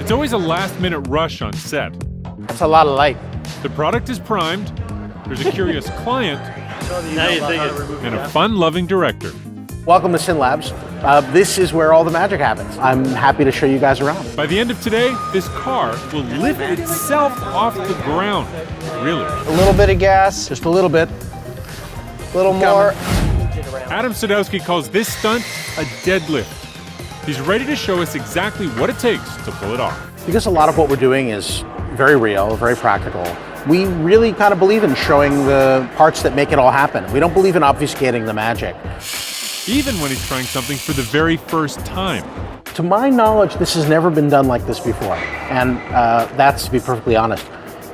It's always a last-minute rush on set. That's a lot of light. The product is primed, there's a curious client, Now you think and a fun-loving director. Welcome to Syyn Labs. This is where all the magic happens. I'm happy to show you guys around. By the end of today, this car will lift itself off the ground. Really. A little bit of gas, just a little bit. A little more. Adam Sadowski calls this stunt a deadlift. He's ready to show us exactly what it takes to pull it off. Because a lot of what we're doing is very real, very practical, we really kind of believe in showing the parts that make it all happen. We don't believe in obfuscating the magic. Even when he's trying something for the very first time. To my knowledge, this has never been done like this before. And that's, to be perfectly honest,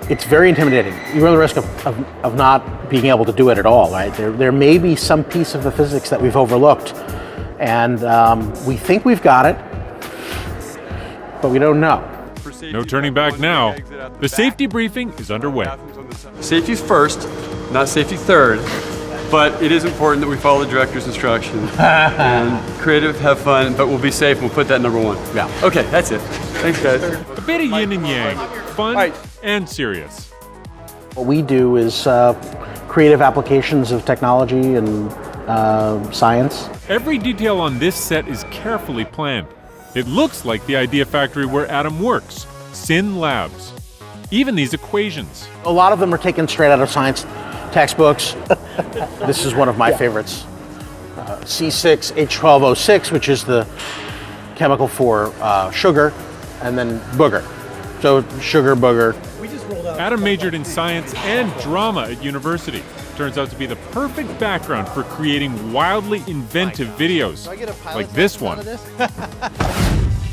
it's very intimidating. You run the risk of not being able to do it at all, right? There may be some piece of the physics that we've overlooked. And we think we've got it, but we don't know. No turning back now. The safety briefing is underway. Safety's first, not safety third, but it is important that we follow the director's instructions. And creative, have fun, but we'll be safe. We'll put that number one. Yeah. Okay, that's it. Thanks, guys. A bit of yin and yang, fun and serious. What we do is creative applications of technology and science. Every detail on this set is carefully planned. It looks like the idea factory where Adam works, Syyn Labs. Even these equations. A lot of them are taken straight out of science textbooks. This is one of my favorites. C6H12O6, which is the chemical for sugar, and then booger. So sugar, booger. Adam majored in science and drama at university. Turns out to be the perfect background for creating wildly inventive videos, like this one.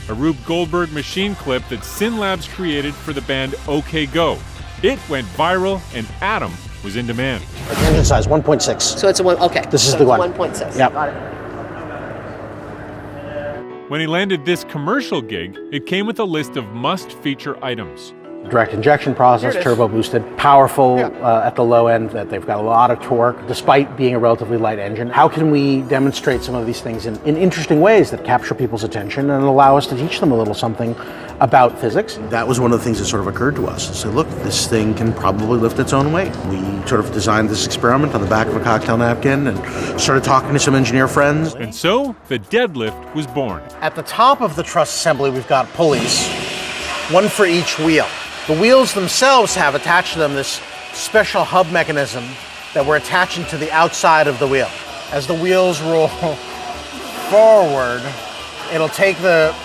A Rube Goldberg machine clip that Syyn Labs created for the band OK Go. It went viral and Adam was in demand. Engine size 1.6. So it's a one, okay. This is so the one. 1.6. Yep. Got it. When he landed this commercial gig, it came with a list of must-feature items. Direct injection process, turbo boosted, powerful at the low end, that they've got a lot of torque despite being a relatively light engine. How can we demonstrate some of these things in interesting ways that capture people's attention and allow us to teach them a little something about physics? That was one of the things that sort of occurred to us. So look, this thing can probably lift its own weight. We sort of designed this experiment on the back of a cocktail napkin and started talking to some engineer friends. And so the deadlift was born. At the top of the truss assembly, we've got pulleys, one for each wheel. The wheels themselves have attached to them this special hub mechanism that we're attaching to the outside of the wheel. As the wheels roll forward, it'll take the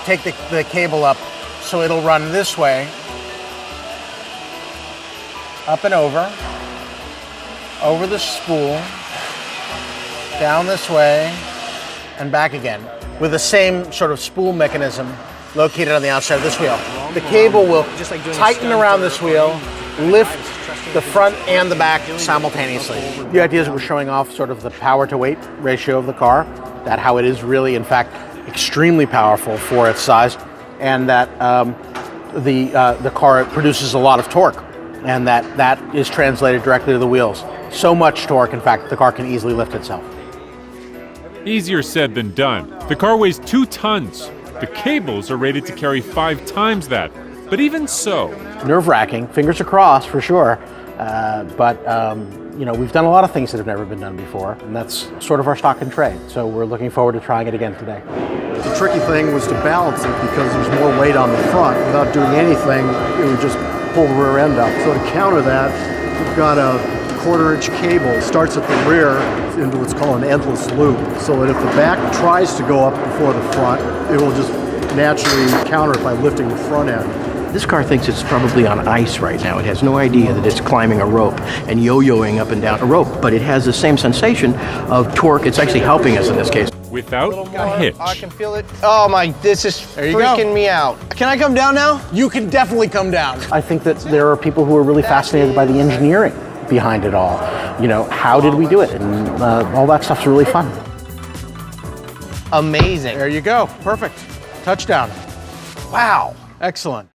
cable up, so it'll run this way, up and over the spool, down this way, and back again, with the same sort of spool mechanism located on the outside of this wheel. The cable will tighten around this wheel, lift the front and the back simultaneously. The idea is that we're showing off sort of the power to weight ratio of the car, that how it is really, in fact, extremely powerful for its size, and that the car produces a lot of torque, and that is translated directly to the wheels. So much torque, in fact, the car can easily lift itself. Easier said than done. The car weighs 2 tons. The cables are rated to carry 5 times that. But even so... Nerve-wracking, fingers are crossed for sure, but you know, we've done a lot of things that have never been done before, and that's sort of our stock in trade. So we're looking forward to trying it again today. The tricky thing was to balance it because there's more weight on the front. Without doing anything, it would just pull the rear end up. So to counter that, we've got a 1/4-inch cable, starts at the rear into what's called an endless loop, so that if the back tries to go up before the front, it will just naturally counter it by lifting the front end. This car thinks it's probably on ice right now. It has no idea that it's climbing a rope and yo-yoing up and down a rope, but it has the same sensation of torque. It's actually helping us in this case. Without a hitch. I can feel it. Oh my, this is freaking me out. Can I come down now? You can definitely come down. I think that there are people who are really fascinated by the engineering behind it all. You know, how did we do it? And all that stuff's really fun. Amazing. There you go. Perfect. Touchdown. Wow. Excellent.